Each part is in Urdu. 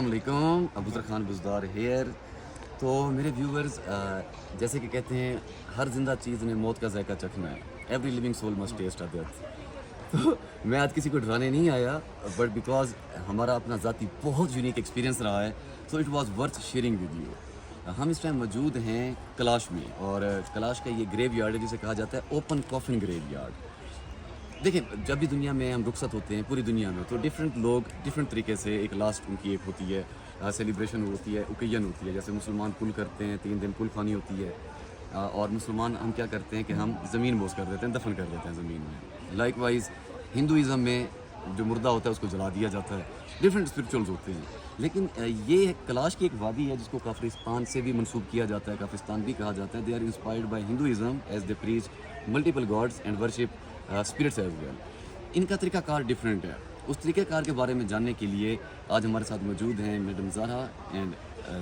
السلام علیکم، ابوذر خان بزدار ہیئر. تو میرے ویورز، جیسے کہ کہتے ہیں ہر زندہ چیز نے موت کا ذائقہ چکھنا ہے. Every living soul must taste of death. تو میں آج کسی کو ڈرانے نہیں آیا، بٹ بیکاز ہمارا اپنا ذاتی بہت یونیک ایکسپیرینس رہا ہے، so it was worth sharing with you. ہم اس ٹائم موجود ہیں کلاش میں، اور کلاش کا یہ گریو یارڈ ہے جسے کہا جاتا ہے اوپن کافن گریو یارڈ. دیکھیں، جب بھی دنیا میں ہم رخصت ہوتے ہیں پوری دنیا میں، تو ڈفرینٹ لوگ ڈفرینٹ طریقے سے ایک لاسٹ ان کی ایک ہوتی ہے سیلیبریشن ہوتی ہے، اوکیجن ہوتی ہے. جیسے مسلمان کل کرتے ہیں 3 دن کل خوانی ہوتی ہے، اور مسلمان ہم کیا کرتے ہیں کہ ہم زمین بوس کر دیتے ہیں، دفن کر دیتے ہیں زمین میں. لائک وائز ہندوازم میں جو مردہ ہوتا ہے اس کو جلا دیا جاتا ہے. ڈفرینٹ اسپریچولز ہوتے ہیں، لیکن یہ کلاش کی ایک وادی ہے جس کو کافرستان سے بھی منسوب کیا جاتا ہے، کافرستان بھی کہا جاتا ہے. They are inspired by Hinduism as they preach multiple gods and worship spirits as well. ان کا طریقہ کار ڈفرینٹ ہے. اس طریقہ کار کے بارے میں جاننے کے لیے آج ہمارے ساتھ موجود ہیں میڈم زہرا اینڈ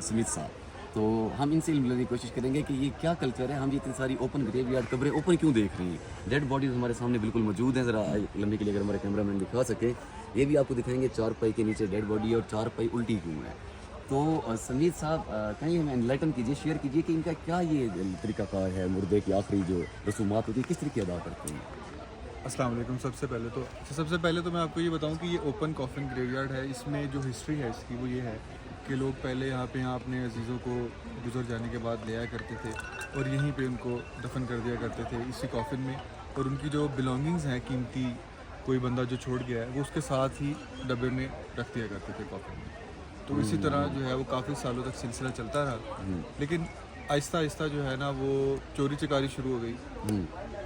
سمیت صاحب. تو ہم ان سے علم لینے کی کوشش کریں گے کہ یہ کیا کلچر ہے، ہم یہ اتنی ساری اوپن گریو یارڈ قبریں اوپن کیوں دیکھ رہے ہیں. ڈیڈ باڈیز ہمارے سامنے بالکل موجود ہیں. ذرا لمبے کے لیے اگر ہمارے کیمرہ مین دکھا سکے، یہ بھی آپ کو دکھائیں گے 4 پائی کے نیچے ڈیڈ باڈی ہے اور 4 پائی الٹی کیوں ہے. تو سمیت صاحب کہیں ہمیں انلائٹن کیجیے، شیئر کیجیے کہ ان کا کیا یہ طریقہ کار ہے، مردے کی آخری جو رسومات ہوتی ہے کس طریقے ادا کرتے ہیں. السلام علیکم. سب سے پہلے تو میں آپ کو یہ بتاؤں کہ یہ اوپن کافن گریو یارڈ ہے. اس میں جو ہسٹری ہے اس کی وہ یہ ہے کہ لوگ پہلے یہاں اپنے عزیزوں کو گزر جانے کے بعد لے آیا کرتے تھے اور یہیں پہ ان کو دفن کر دیا کرتے تھے اسی کافن میں. اور ان کی جو بلانگنگز ہیں قیمتی، کوئی بندہ جو چھوڑ گیا ہے وہ اس کے ساتھ ہی ڈبے میں رکھ دیا کرتے تھے کافن میں. تو اسی طرح جو ہے وہ کافی سالوں تک سلسلہ چلتا رہا. لیکن آہستہ آہستہ جو ہے نا وہ چوری چکاری شروع ہو گئی.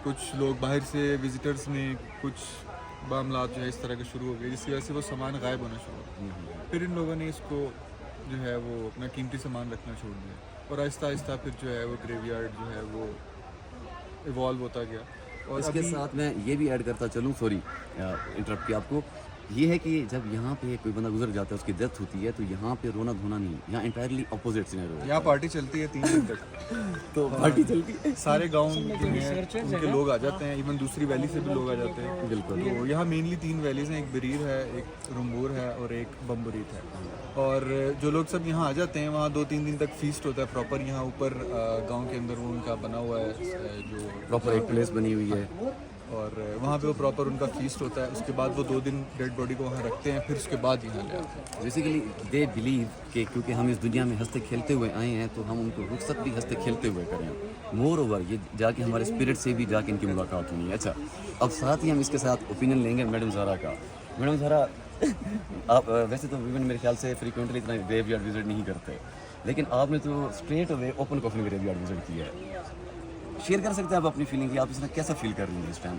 کچھ لوگ باہر سے وزٹرز نے کچھ معاملات جو ہے اس طرح کے شروع ہو گئے جس کی وجہ سے وہ سامان غائب ہونا شروع ہو. پھر ان لوگوں نے اس کو جو ہے وہ اپنا قیمتی سامان رکھنا چھوڑ دیا اور آہستہ آہستہ پھر جو ہے وہ گریو یارڈ جو ہے وہ ایوالو ہوتا گیا. اور اس کے ساتھ میں یہ بھی ایڈ کرتا چلوں، سوری انٹرپٹ کیا آپ کو، یہ ہے کہ جب یہاں پہ کوئی بندہ گزر جاتا ہے، اس کی ڈیتھ ہوتی ہے، تو یہاں پہ رونا دھونا نہیں، یہاں انٹائرلی اپوزٹ سینیریو ہے. یہاں پارٹی چلتی ہے 3 دن تک. تو پارٹی چلتی ہے، سارے گاؤں جو ہیں ان کے لوگ آ جاتے ہیں، ایون دوسری ویلی سے بھی لوگ آ جاتے ہیں. بالکل. تو یہاں مینلی 3 ویلیز ہیں، ایک بریر ہے، ایک رمبور ہے اور ایک بمبریت ہے. اور جو لوگ سب یہاں آ جاتے ہیں وہاں 2-3 دن تک فیسٹ ہوتا ہے پراپر. یہاں اوپر گاؤں کے اندر وہ ان کا بنا ہوا ہے جو پراپر ایک پلیس بنی ہوئی ہے، اور وہاں پہ وہ پراپر ان کا فیسٹ ہوتا ہے. اس کے بعد وہ 2 دن ڈیڈ باڈی کو وہاں رکھتے ہیں، پھر اس کے بعد یہاں لے آتے ہیں. بیسیکلی دے بلیو کہ کیونکہ ہم اس دنیا میں ہنستے کھیلتے ہوئے آئے ہیں تو ہم ان کو رخصت بھی ہنستے کھیلتے ہوئے کریں. مور اوور یہ جا کے ہمارے اسپرٹ سے بھی جا کے ان کی ملاقات ہونی ہے. اچھا، اب ساتھ ہی ہم اس کے ساتھ اوپینین لیں گے میڈم زہرا کا. میڈم زہرا، آپ ویسے تو ویمن میرے خیال سے فریکوینٹلی اتنا گریو یارڈ وزٹ نہیں کرتے، لیکن آپ نے تو straight away open coffin graveyard visit کیا ہے. شیئر کر سکتے ہیں آپ اپنی فیلنگ کی، آپ اس میں کیسا فیل کر رہی ہیں اس time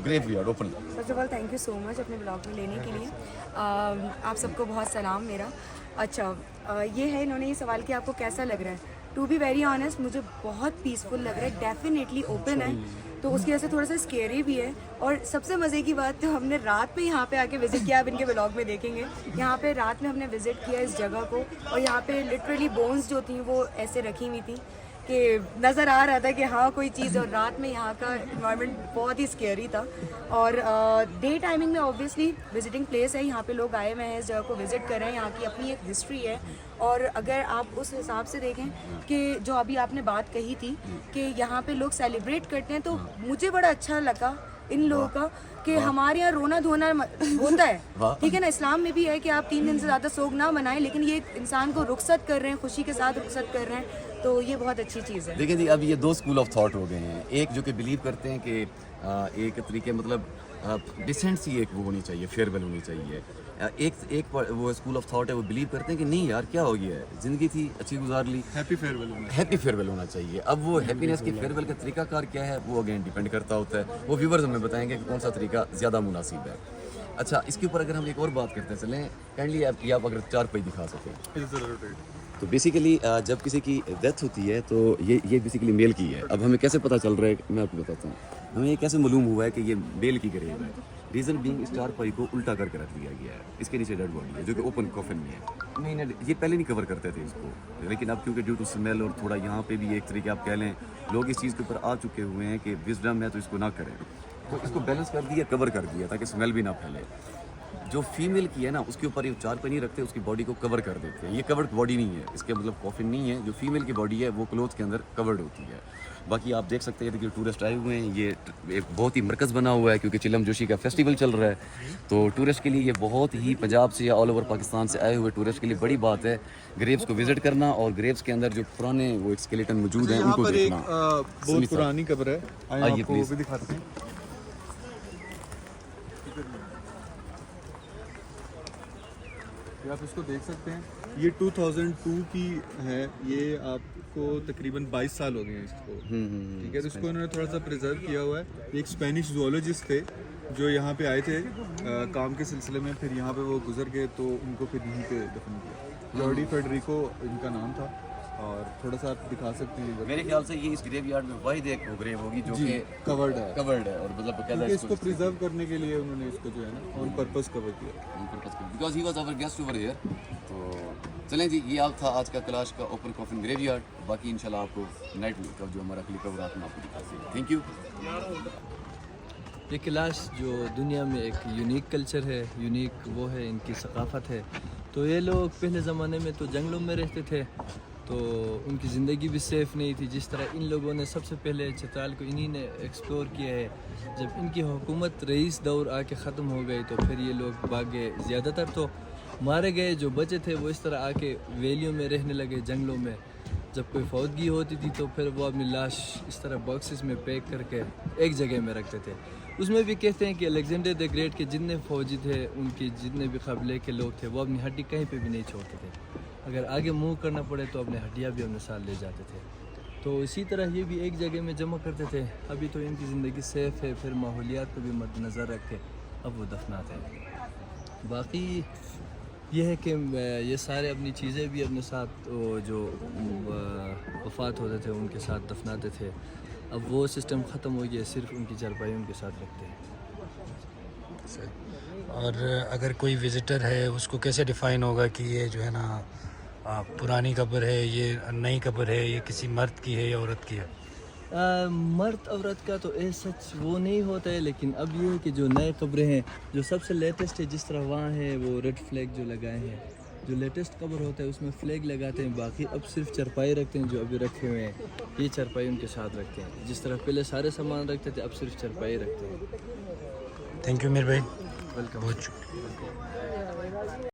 graveyard open? First of all thank you so much اپنے بلاگ میں لینے کے لیے. آپ سب کو بہت سلام میرا. اچھا، یہ ہے انہوں نے یہ سوال کیا آپ کو کیسا لگ رہا ہے. ٹو بی ویری آنیسٹ مجھے بہت پیسفل لگ رہا ہے. ڈیفینیٹلی اوپن ہے تو اس کی وجہ سے تھوڑا سا اسکیری بھی ہے. اور سب سے مزے کی بات تو ہم نے رات میں یہاں پہ آ کے وزٹ کیا، آپ ان کے بلاگ میں دیکھیں گے. یہاں پہ رات میں ہم نے وزٹ کیا اس جگہ کو، اور یہاں پہ لٹرلی بونس جو تھیں وہ ایسے رکھی ہوئی تھیں کہ نظر آ رہا تھا کہ ہاں کوئی چیز. اور رات میں یہاں کا انوائرمنٹ بہت ہی اسکیئری تھا. اور ڈے ٹائمنگ میں اوبویسلی وزٹنگ پلیس ہے، یہاں پہ لوگ آئے ہوئے ہیں اس جگہ کو وزٹ کر رہے ہیں. یہاں کی اپنی ایک ہسٹری ہے. اور اگر آپ اس حساب سے دیکھیں کہ جو ابھی آپ نے بات کہی تھی کہ یہاں پہ لوگ سیلیبریٹ کرتے ہیں، تو مجھے بڑا اچھا لگا ان لوگوں کا کہ ہمارے یہاں رونا دھونا ہوتا ہے، ٹھیک ہے نا. اسلام میں بھی ہے کہ آپ 3 دن سے زیادہ سوگ نہ منائیں، لیکن یہ انسان کو رخصت کر رہے ہیں، خوشی کے ساتھ رخصت کر رہے ہیں، تو یہ بہت اچھی چیز ہے. دیکھیں جی، اب یہ 2 اسکول آف تھاٹ ہو گئے ہیں. ایک جو کہ بلیو کرتے ہیں کہ ایک طریقے مطلب ڈیسنٹسی ایک وہ ہونی چاہیے، فیئرویل ہونی چاہیے. ایک وہ اسکول آف تھاٹ ہے، وہ بلیو کرتے ہیں کہ نہیں یار کیا ہو گیا ہے، زندگی تھی اچھی گزار لی، ہیپی فیئرویل ہیپی فیئرویل ہونا چاہیے. اب وہ ہیپینیس کی فیئرویل کا طریقہ کار کیا ہے وہ اگین ڈیپینڈ کرتا ہوتا ہے. وہ ویورز ہمیں بتائیں گے کہ کون سا طریقہ زیادہ مناسب ہے. اچھا، اس کے اوپر اگر ہم ایک اور بات کرتے چلیں کائنڈلی آپ اگر 4 پائی دکھا سکیں. تو بیسیکلی جب کسی کی ڈیتھ ہوتی ہے تو یہ بیسیکلی میل کی ہے. اب ہمیں کیسے پتہ چل رہا ہے، میں آپ کو بتاتا ہوں. ہمیں یہ کیسے معلوم ہوا ہے کہ یہ میل کی گریو ہے. ریزن بینگ اس 4 پائی کو الٹا کر کے رکھ دیا گیا ہے. اس کے نیچے ڈیڈ باڈی ہے جو کہ اوپن کافن میں ہے. نہیں، یہ پہلے نہیں کور کرتے تھے اس کو، لیکن اب کیونکہ ڈیو ٹو اسمیل اور تھوڑا یہاں پہ بھی ایک طریقے آپ کہہ لیں لوگ اس چیز کے اوپر آ چکے ہوئے ہیں کہ وزڈم ہے تو اس کو نہ کریں، تو اس کو بیلنس کر دیا، کور کر دیا تاکہ اسمیل بھی نہ پھیلے. جو فیمیل کی ہے نا اس کے اوپر یہ چارپائی نہیں رکھتے, اس کی باڈی کو کور کر دیتے ہیں. یہ کورڈ باڈی نہیں ہے, اس کے مطلب کافن نہیں ہے. جو فیمیل کی باڈی ہے وہ کلوتھ کے اندر کورڈ ہوتی ہے. باقی آپ دیکھ سکتے ہیں کہ ٹورسٹ آئے ہوئے ہیں, یہ ایک بہت ہی مرکز بنا ہوا ہے کیونکہ چلم جوشی کا فیسٹیول چل رہا ہے. تو ٹورسٹ کے لیے یہ بہت ہی پنجاب سے یا آل اوور پاکستان سے آئے ہوئے ٹورسٹ کے لیے بڑی بات ہے گریوز کو وزٹ کرنا, اور گریوز کے اندر جو پرانے وہ ایک اسکیلیٹن موجود ہیں ان یہاں کو پر ایک دیکھنا. بہت پرانی قبر ہے, آئیے آپ کو وہ please. بھی دکھاتے ہیں. یہ آپ اس کو دیکھ سکتے ہیں, یہ 2002 کی ہے. یہ آپ کو تقریباً 22 سال ہو گئے ہیں اس کو. ٹھیک ہے, تو اس کو انہوں نے تھوڑا سا پریزرو کیا ہوا ہے. ایک اسپینش زوالوجسٹ تھے جو یہاں پہ آئے تھے کام کے سلسلے میں, پھر یہاں پہ وہ گزر گئے تو ان کو پھر یہیں پہ دفن کیا. جارڈی فیڈریکو ان کا نام تھا. اور تھوڑا سا آپ دکھا سکتے ہیں, میرے خیال سے یہ اس گریو یارڈ میں واحد ایک گریو ہوگی جو کہ کورڈ ہے. کورڈ ہے, اور مطلب کیونکہ اس کو پریزرو کرنے کے لیے انہوں نے اس کو جو ہے نا آن پرپز کور کیا. Because he was our guest over here. تو چلیں جی, یہ آپ تھا آج کا کلاش کا اوپن کافن گریو یارڈ. باقی انشاءاللہ آپ کو نائٹ کا جو ہمارا کلپ ہے وہ رات میں آپ کو دکھاتے ہیں. Thank you. یہ کلاش جو دنیا میں ایک یونیک کلچر ہے, یونیک وہ ہے, ان کی ثقافت ہے. تو یہ لوگ پہلے زمانے میں تو جنگلوں میں رہتے تھے, تو ان کی زندگی بھی سیف نہیں تھی. جس طرح ان لوگوں نے سب سے پہلے چترال کو انہی نے ایکسپلور کیا ہے. جب ان کی حکومت رئیس دور آ کے ختم ہو گئی تو پھر یہ لوگ بھاگے. زیادہ تر تو مارے گئے, جو بچے تھے وہ اس طرح آ کے ویلیوں میں رہنے لگے, جنگلوں میں. جب کوئی فوتگی ہوتی تھی تو پھر وہ اپنی لاش اس طرح باکسز میں پیک کر کے ایک جگہ میں رکھتے تھے. اس میں بھی کہتے ہیں کہ الیگزینڈر دی گریٹ کے جتنے فوجی تھے, ان کی جتنے بھی قبیلے کے لوگ تھے, وہ اپنی ہڈی کہیں پہ بھی نہیں چھوڑتے تھے. اگر آگے موو کرنا پڑے تو اپنے ہڈیاں بھی اپنے ساتھ لے جاتے تھے. تو اسی طرح یہ بھی ایک جگہ میں جمع کرتے تھے. ابھی تو ان کی زندگی سیف ہے, پھر ماحولیات کو بھی مد نظر رکھ کے اب وہ دفناتے ہیں. باقی یہ ہے کہ یہ سارے اپنی چیزیں بھی اپنے ساتھ جو وفات ہوتے تھے ان کے ساتھ دفناتے تھے. اب وہ سسٹم ختم ہو گیا, صرف ان کی چارپائی ان کے ساتھ رکھتے ہیں. اور اگر کوئی وزٹر ہے اس کو کیسے ڈیفائن ہوگا کہ یہ جو ہے نا پرانی قبر ہے, یہ نئی قبر ہے, یہ کسی مرد کی ہے یا عورت کی ہے؟ مرد عورت کا تو سچ وہ نہیں ہوتا ہے, لیکن اب یہ ہے کہ جو نئے قبریں ہیں جو سب سے لیٹسٹ ہے, جس طرح وہاں ہے وہ ریڈ فلیگ جو لگائے ہیں, جو لیٹسٹ قبر ہوتا ہے اس میں فلیگ لگاتے ہیں. باقی اب صرف چرپائی رکھتے ہیں جو ابھی رکھے ہوئے ہیں, یہ چرپائی ان کے ساتھ رکھتے ہیں. جس طرح پہلے سارے سامان رکھتے تھے اب صرف چرپائی رکھتے ہیں. تھینک یو میر بھائی, ویلکم. بہت شکریہ.